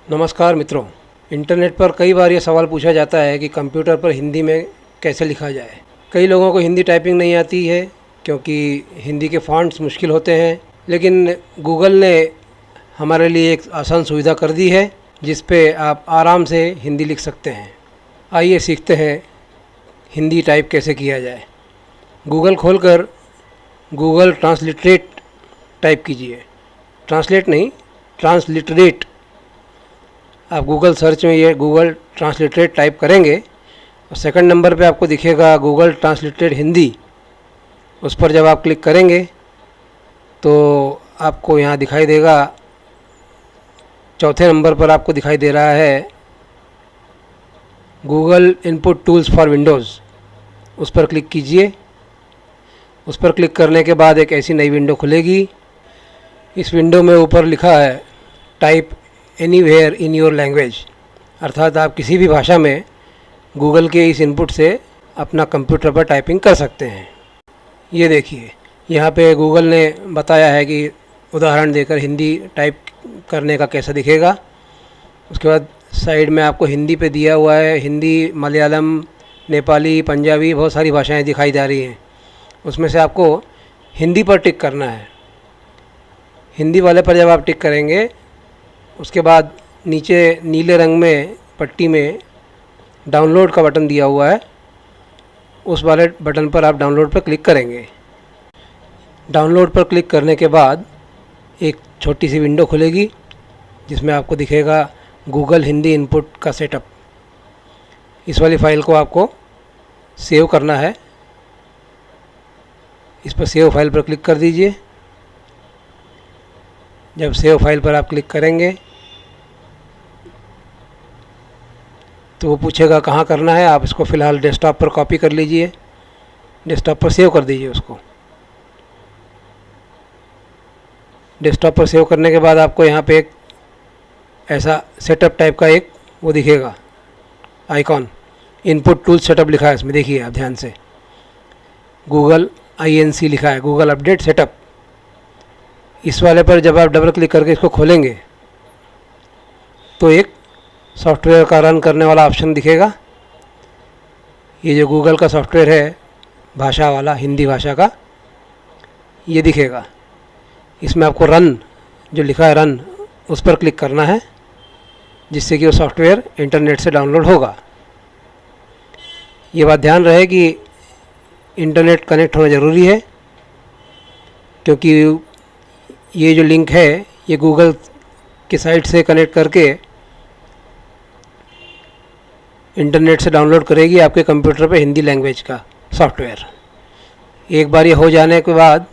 नमस्कार मित्रों। इंटरनेट पर कई बार ये सवाल पूछा जाता है कि कंप्यूटर पर हिंदी में कैसे लिखा जाए। कई लोगों को हिंदी टाइपिंग नहीं आती है क्योंकि हिंदी के फ़ॉन्ट्स मुश्किल होते हैं, लेकिन गूगल ने हमारे लिए एक आसान सुविधा कर दी है जिस पे आप आराम से हिंदी लिख सकते हैं। आइए सीखते हैं हिंदी टाइप कैसे किया जाए। गूगल खोलकर गूगल ट्रांसलिटरेट टाइप कीजिए। ट्रांसलेट नहीं, ट्रांसलिटरेट। आप गूगल सर्च में ये गूगल ट्रांसलिटरेट टाइप करेंगे और सेकंड नंबर पे आपको दिखेगा गूगल ट्रांसलिटरेट हिंदी। उस पर जब आप क्लिक करेंगे तो आपको यहाँ दिखाई देगा, चौथे नंबर पर आपको दिखाई दे रहा है Google input tools for Windows. उस पर क्लिक कीजिए। उस पर क्लिक करने के बाद एक ऐसी नई विंडो खुलेगी। इस विंडो में ऊपर लिखा है type anywhere in your language, अर्थात आप किसी भी भाषा में गूगल के इस इनपुट से अपना कंप्यूटर पर टाइपिंग कर सकते हैं। ये देखिए, यहाँ पे गूगल ने बताया है कि उदाहरण देकर हिंदी टाइप करने का कैसा दिखेगा। उसके बाद साइड में आपको हिंदी पे दिया हुआ है, हिंदी, मलयालम, नेपाली, पंजाबी, बहुत सारी भाषाएं दिखाई जा रही हैं। उसमें से आपको हिंदी पर टिक करना है। हिंदी वाले पर जब आप टिक करेंगे उसके बाद नीचे नीले रंग में पट्टी में डाउनलोड का बटन दिया हुआ है, उस वाले बटन पर आप डाउनलोड पर क्लिक करेंगे। डाउनलोड पर क्लिक करने के बाद एक छोटी सी विंडो खुलेगी जिसमें आपको दिखेगा गूगल हिंदी इनपुट का सेटअप। इस वाली फ़ाइल को आपको सेव करना है। इस पर सेव फाइल पर क्लिक कर दीजिए। जब सेव फाइल पर आप क्लिक करेंगे तो वो पूछेगा कहाँ करना है। आप इसको फ़िलहाल डेस्कटॉप पर कॉपी कर लीजिए, डेस्कटॉप पर सेव कर दीजिए उसको। डेस्कटॉप पर सेव करने के बाद आपको यहाँ पे एक ऐसा सेटअप टाइप का एक वो दिखेगा आइकॉन, इनपुट टूल सेटअप लिखा है इसमें, देखिए आप ध्यान से, गूगल INC लिखा है, गूगल अपडेट सेटअप। इस वाले पर जब आप डबल क्लिक करके इसको खोलेंगे तो एक सॉफ्टवेयर का रन करने वाला ऑप्शन दिखेगा। ये जो गूगल का सॉफ्टवेयर है भाषा वाला, हिंदी भाषा का, ये दिखेगा। इसमें आपको रन जो लिखा है रन, उस पर क्लिक करना है जिससे कि वो सॉफ्टवेयर इंटरनेट से डाउनलोड होगा। ये बात ध्यान रहे कि इंटरनेट कनेक्ट होना ज़रूरी है, क्योंकि ये जो लिंक है ये गूगल की साइट से कनेक्ट करके इंटरनेट से डाउनलोड करेगी आपके कंप्यूटर पे हिंदी लैंग्वेज का सॉफ्टवेयर। एक बार ये हो जाने के बाद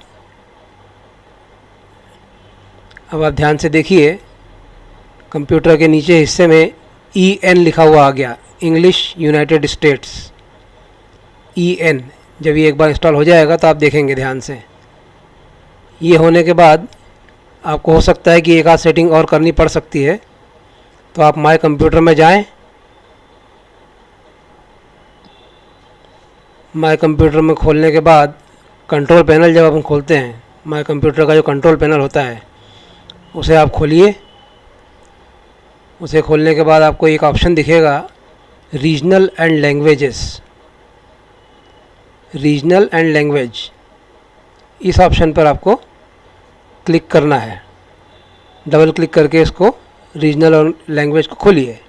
अब आप ध्यान से देखिए, कंप्यूटर के नीचे हिस्से में EN लिखा हुआ आ गया, इंग्लिश यूनाइटेड स्टेट्स, EN। जब ये एक बार इंस्टॉल हो जाएगा तो आप देखेंगे ध्यान से। ये होने के बाद आपको हो सकता है कि एक आध सेटिंग और करनी पड़ सकती है, तो आप माय कंप्यूटर में जाएं। माय कंप्यूटर में खोलने के बाद कंट्रोल पैनल जब हम खोलते हैं, माय कंप्यूटर का जो कंट्रोल पैनल होता है उसे आप खोलिए। उसे खोलने के बाद आपको एक ऑप्शन दिखेगा regional and languages, regional and language. इस ऑप्शन पर आपको क्लिक करना है। डबल क्लिक करके इसको रीजनल और लैंग्वेज को खोलिए।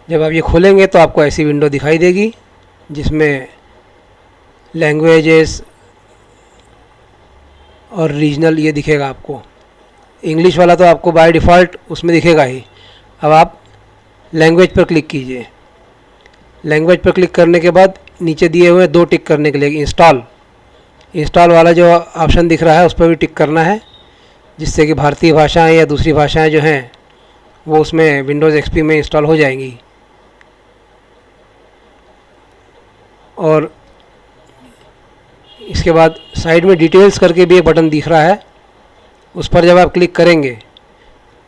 जब आप ये खोलेंगे तो आपको ऐसी विंडो दिखाई देगी जिसमें लैंग्वेजेस और रीजनल ये दिखेगा आपको। इंग्लिश वाला तो आपको बाय डिफ़ॉल्ट उसमें दिखेगा ही। अब आप लैंग्वेज पर क्लिक कीजिए। लैंग्वेज पर क्लिक करने के बाद नीचे दिए हुए दो टिक करने के लिए इंस्टॉल वाला जो ऑप्शन दिख रहा है उस पर भी टिक करना है, जिससे कि भारतीय भाषाएं या दूसरी भाषाएं जो हैं वो उसमें विंडोज़ XP में इंस्टॉल हो जाएंगी। और इसके बाद साइड में डिटेल्स करके भी एक बटन दिख रहा है, उस पर जब आप क्लिक करेंगे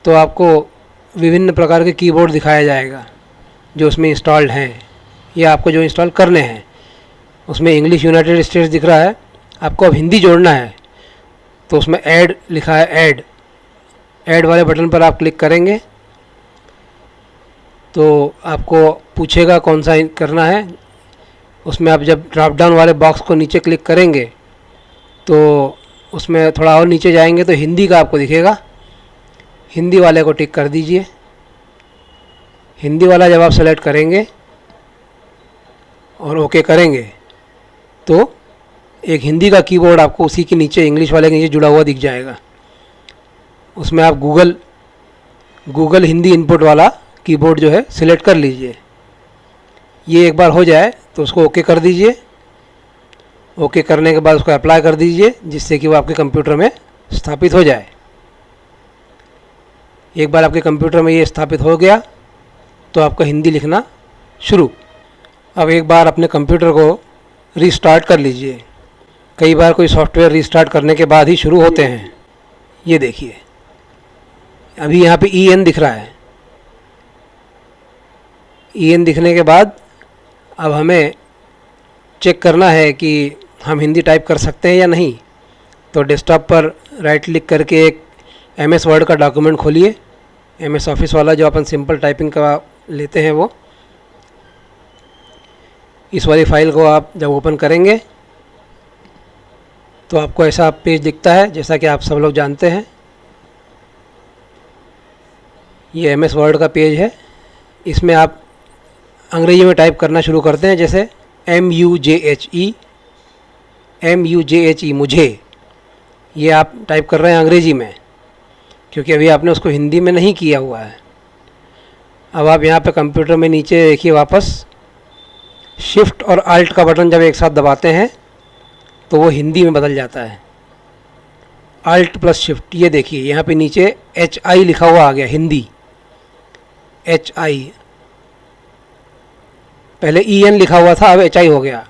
तो आपको विभिन्न प्रकार के कीबोर्ड दिखाया जाएगा जो उसमें इंस्टॉल्ड हैं या आपको जो इंस्टॉल करने हैं। उसमें इंग्लिश यूनाइटेड स्टेट्स दिख रहा है, आपको अब हिंदी जोड़ना है तो उसमें ऐड लिखा है, ऐड वाले बटन पर आप क्लिक करेंगे तो आपको पूछेगा कौन सा करना है। उसमें आप जब ड्रॉप डाउन वाले बॉक्स को नीचे क्लिक करेंगे तो उसमें थोड़ा और नीचे जाएंगे तो हिंदी का आपको दिखेगा, हिंदी वाले को टिक कर दीजिए। हिंदी वाला जब आप सेलेक्ट करेंगे और ओके करेंगे तो एक हिंदी का कीबोर्ड आपको उसी के नीचे, इंग्लिश वाले के नीचे जुड़ा हुआ दिख जाएगा। उसमें आप गूगल हिंदी इनपुट वाला कीबोर्ड जो है सिलेक्ट कर लीजिए। ये एक बार हो जाए तो उसको ओके कर दीजिए। ओके करने के बाद उसको अप्लाई कर दीजिए जिससे कि वो आपके कंप्यूटर में स्थापित हो जाए। एक बार आपके कंप्यूटर में ये स्थापित हो गया तो आपका हिंदी लिखना शुरू। अब एक बार अपने कंप्यूटर को रीस्टार्ट कर लीजिए। कई बार कोई सॉफ्टवेयर रीस्टार्ट करने के बाद ही शुरू होते हैं। ये देखिए अभी यहाँ पे EN दिख रहा है। EN दिखने के बाद अब हमें चेक करना है कि हम हिंदी टाइप कर सकते हैं या नहीं। तो डेस्कटॉप पर राइट क्लिक करके एक MS वर्ड का डॉक्यूमेंट खोलिए, MS ऑफिस वाला जो अपन सिंपल टाइपिंग का लेते हैं वो। इस वाली फाइल को आप जब ओपन करेंगे तो आपको ऐसा पेज दिखता है जैसा कि आप सब लोग जानते हैं। ये MS वर्ड का पेज है। इसमें आप अंग्रेजी में टाइप करना शुरू करते हैं, जैसे MUJHE मुझे, ये आप टाइप कर रहे हैं अंग्रेजी में क्योंकि अभी आपने उसको हिंदी में नहीं किया हुआ है। अब आप यहाँ पे कंप्यूटर में नीचे देखिए, वापस शिफ्ट और अल्ट का बटन जब एक साथ दबाते हैं तो वो हिंदी में बदल जाता है। अल्ट प्लस शिफ्ट, ये देखिए यहाँ पे नीचे HI लिखा हुआ आ गया, हिंदी HI। पहले EN लिखा हुआ था, अब HI हो गया।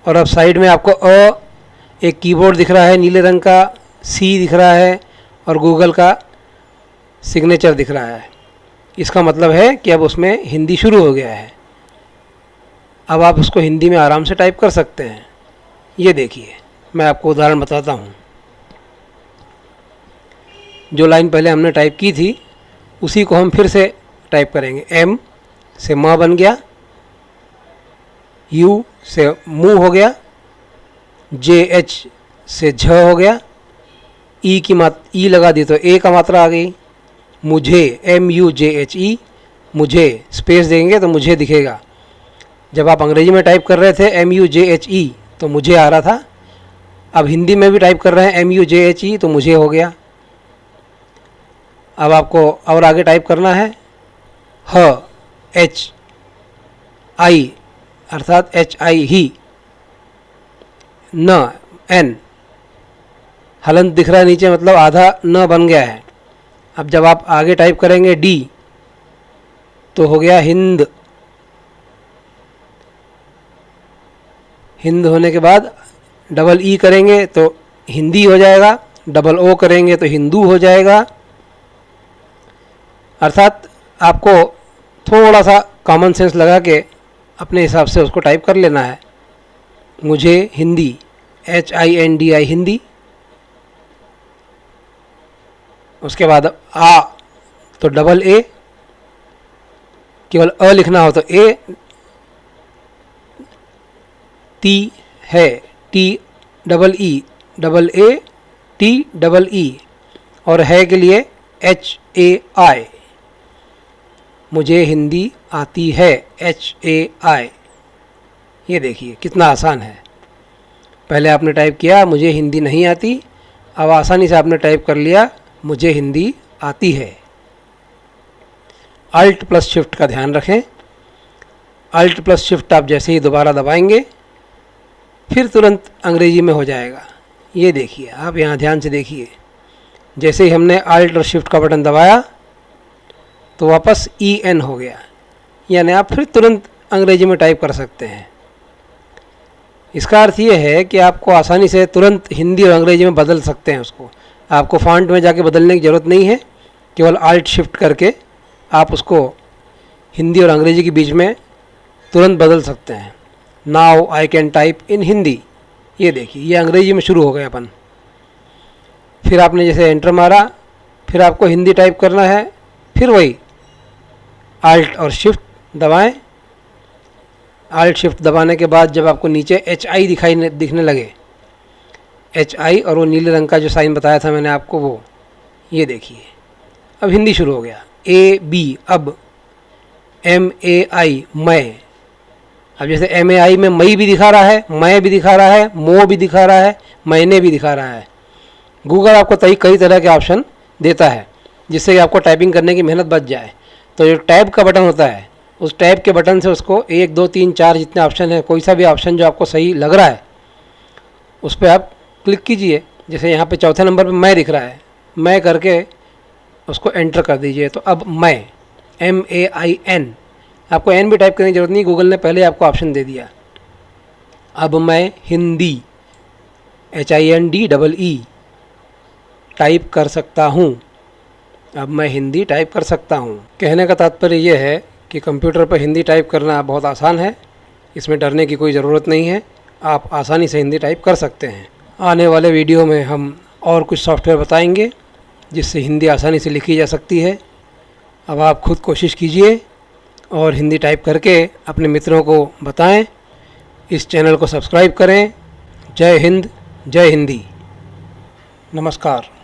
और अब साइड में आपको एक कीबोर्ड दिख रहा है नीले रंग का, C दिख रहा है और गूगल का सिग्नेचर दिख रहा है। इसका मतलब है कि अब उसमें हिंदी शुरू हो गया है। अब आप उसको हिंदी में आराम से टाइप कर सकते हैं। ये देखिए मैं आपको उदाहरण बताता हूँ। जो लाइन पहले हमने टाइप की थी उसी को हम फिर से टाइप करेंगे। M से म बन गया, U से मुँह हो गया, JH से झ हो गया, ई लगा दी तो ए का मात्रा आ गई। मुझे MUJHE, मुझे स्पेस देंगे तो मुझे दिखेगा। जब आप अंग्रेजी में टाइप कर रहे थे MUJHE तो मुझे आ रहा था, अब हिंदी में भी टाइप कर रहे हैं MUJHE तो मुझे हो गया। अब आपको और आगे टाइप करना है HI अर्थात HI ही, न N हलंत दिख रहा है नीचे, मतलब आधा न बन गया है। अब जब आप आगे टाइप करेंगे D तो हो गया हिंद। हिंद होने के बाद डबल E करेंगे तो हिंदी हो जाएगा, डबल O करेंगे तो हिंदू हो जाएगा। अर्थात आपको थोड़ा सा कॉमन सेंस लगा के अपने हिसाब से उसको टाइप कर लेना है। मुझे हिंदी HINDI हिंदी। उसके बाद आ तो डबल A, केवल अ लिखना हो तो A, ती है T double A T double E और है के लिए HAI, मुझे हिंदी आती है HAI। ये देखिए कितना आसान है। पहले आपने टाइप किया मुझे हिंदी नहीं आती, अब आसानी से आपने टाइप कर लिया मुझे हिंदी आती है। अल्ट प्लस शिफ्ट का ध्यान रखें। अल्ट प्लस शिफ्ट आप जैसे ही दोबारा दबाएंगे फिर तुरंत अंग्रेजी में हो जाएगा। ये देखिए आप यहाँ ध्यान से देखिए, जैसे ही हमने अल्ट और शिफ्ट का बटन दबाया तो वापस EN हो गया, यानी आप फिर तुरंत अंग्रेजी में टाइप कर सकते हैं। इसका अर्थ ये है कि आपको आसानी से तुरंत हिंदी और अंग्रेजी में बदल सकते हैं उसको। आपको फॉन्ट में जाके बदलने की ज़रूरत नहीं है, केवल अल्ट शिफ्ट करके आप उसको हिंदी और अंग्रेजी के बीच में तुरंत बदल सकते हैं। Now I can type in Hindi. ये देखिए ये अंग्रेजी में शुरू हो गया अपन। फिर आपने जैसे एंटर मारा फिर आपको हिंदी टाइप करना है, फिर वही आल्ट और शिफ्ट दबाएं। आल्ट शिफ्ट दबाने के बाद जब आपको नीचे HI दिखने लगे, HI और वो नीले रंग का जो साइन बताया था मैंने आपको, वो ये देखिए अब हिंदी शुरू हो गया। AB, अब MAI, मैं। अब जैसे MAI में मई भी दिखा रहा है, मैं भी दिखा रहा है, मो भी दिखा रहा है, महीने भी दिखा रहा है। गूगल आपको कई तरह के ऑप्शन देता है जिससे कि आपको टाइपिंग करने की मेहनत बच जाए। तो जो टैब का बटन होता है, उस टैब के बटन से उसको 1 2 3 4 जितने ऑप्शन है, कोई सा भी ऑप्शन जो आपको सही लग रहा है उस पर आप क्लिक कीजिए। जैसे यहाँ पे चौथे नंबर पे मैं दिख रहा है, मैं करके उसको एंटर कर दीजिए। तो अब मैं MAIN, आपको एन भी टाइप करने की ज़रूरत नहीं, गूगल ने पहले आपको ऑप्शन दे दिया। अब मैं हिंदी HINDEE टाइप कर सकता हूँ। अब मैं हिंदी टाइप कर सकता हूँ। कहने का तात्पर्य ये है कि कंप्यूटर पर हिंदी टाइप करना बहुत आसान है, इसमें डरने की कोई ज़रूरत नहीं है, आप आसानी से हिंदी टाइप कर सकते हैं। आने वाले वीडियो में हम और कुछ सॉफ्टवेयर बताएंगे जिससे हिंदी आसानी से लिखी जा सकती है। अब आप खुद कोशिश कीजिए और हिंदी टाइप करके अपने मित्रों को बताएं। इस चैनल को सब्सक्राइब करें। जय हिंद, जय हिंदी। नमस्कार।